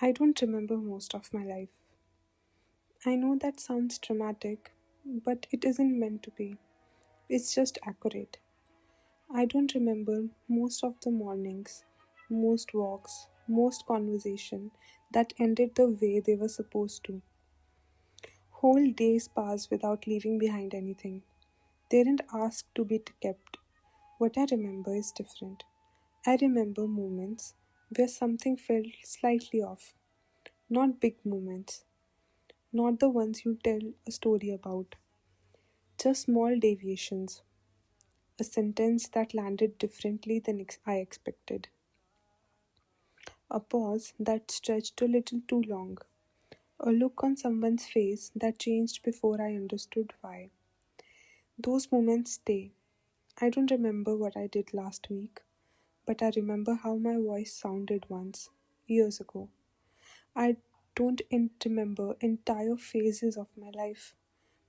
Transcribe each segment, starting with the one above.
I don't remember most of my life. I know that sounds dramatic, but it isn't meant to be. It's just accurate. I don't remember most of the mornings, most walks, most conversation that ended the way they were supposed to. Whole days passed without leaving behind anything. They didn't ask to be kept. What I remember is different. I remember moments where something felt slightly off. Not big moments, not the ones you tell a story about, just small deviations. A sentence that landed differently than I expected. A pause that stretched a little too long. A look on someone's face that changed before I understood why. Those moments stay. I don't remember what I did last week, but I remember how my voice sounded once, years ago. I don't remember entire phases of my life,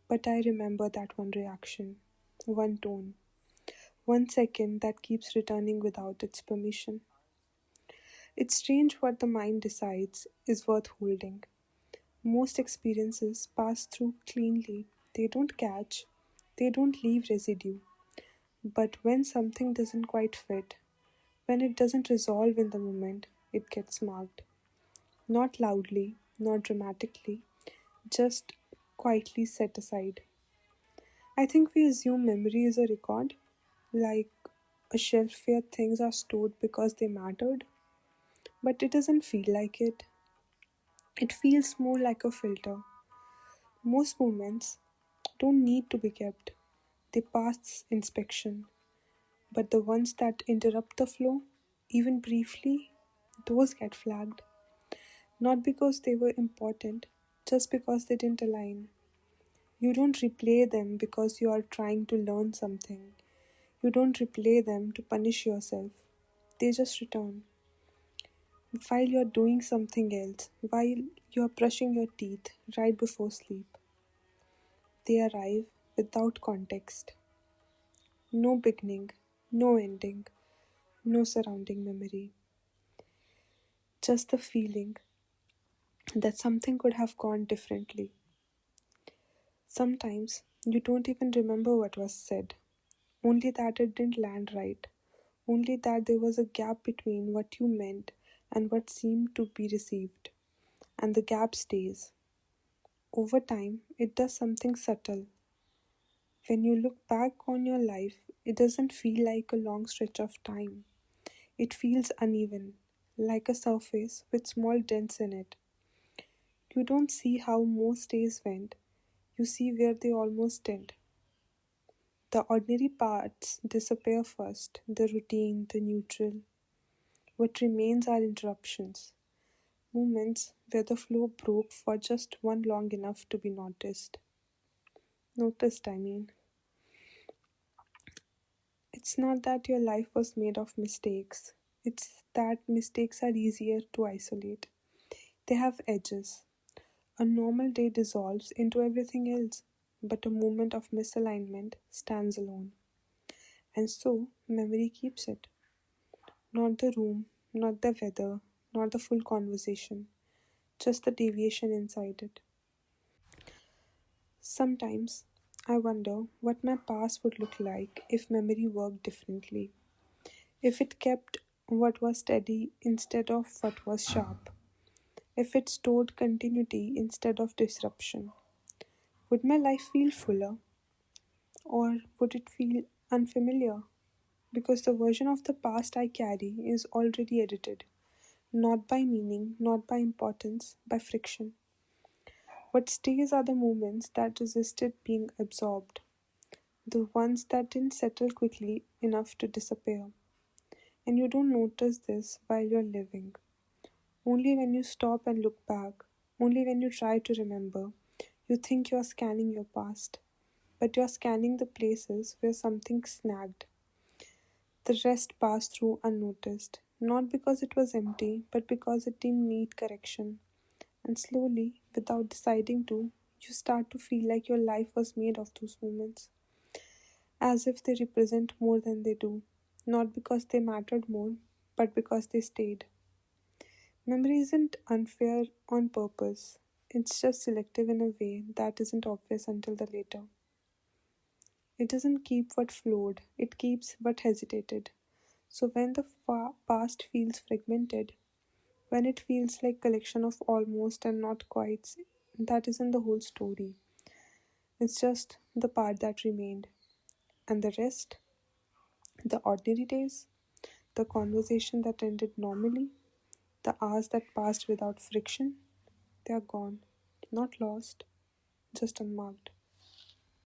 but I remember that one reaction, one tone, 1 second that keeps returning without its permission. It's strange what the mind decides is worth holding. Most experiences pass through cleanly, they don't catch, they don't leave residue. But when something doesn't quite fit, when it doesn't resolve in the moment, it gets marked. Not loudly, not dramatically, just quietly set aside. I think we assume memory is a record, like a shelf where things are stored because they mattered, but it doesn't feel like it. It feels more like a filter. Most moments don't need to be kept, they pass inspection, but the ones that interrupt the flow, even briefly, those get flagged. Not because they were important, just because they didn't align. You don't replay them because you are trying to learn something. You don't replay them to punish yourself. They just return. While you're doing something else, while you're brushing your teeth right before sleep, they arrive without context. No beginning, no ending, no surrounding memory. Just the feeling that something could have gone differently. Sometimes you don't even remember what was said, only that it didn't land right, only that there was a gap between what you meant and what seemed to be received. And the gap stays. Over time, it does something subtle. When you look back on your life, it doesn't feel like a long stretch of time. It feels uneven, like a surface with small dents in it. You don't see how most days went, you see where they almost did. The ordinary parts disappear first, the routine, the neutral. What remains are interruptions, moments where the flow broke for just one long enough to be noticed. Noticed, I mean. It's not that your life was made of mistakes, it's that mistakes are easier to isolate. They have edges. A normal day dissolves into everything else, but a moment of misalignment stands alone. And so, memory keeps it. Not the room, not the weather, not the full conversation, just the deviation inside it. Sometimes I wonder what my past would look like if memory worked differently. If it kept what was steady instead of what was sharp. If it stored continuity instead of disruption. Would my life feel fuller? Or would it feel unfamiliar? Because the version of the past I carry is already edited. Not by meaning, not by importance, by friction. What stays are the moments that resisted being absorbed, the ones that didn't settle quickly enough to disappear. And you don't notice this while you're living. Only when you stop and look back, only when you try to remember, you think you're scanning your past. But you're scanning the places where something snagged. The rest passed through unnoticed, not because it was empty, but because it didn't need correction. And slowly, without deciding to, you start to feel like your life was made of those moments, as if they represent more than they do, not because they mattered more, but because they stayed. Memory isn't unfair on purpose, it's just selective in a way that isn't obvious until the later. It doesn't keep what flowed, it keeps what hesitated. So when the past feels fragmented, when it feels like collection of almost and not quite, that isn't the whole story. It's just the part that remained. And the rest, the ordinary days, the conversation that ended normally, the hours that passed without friction, they are gone. Not lost, just unmarked.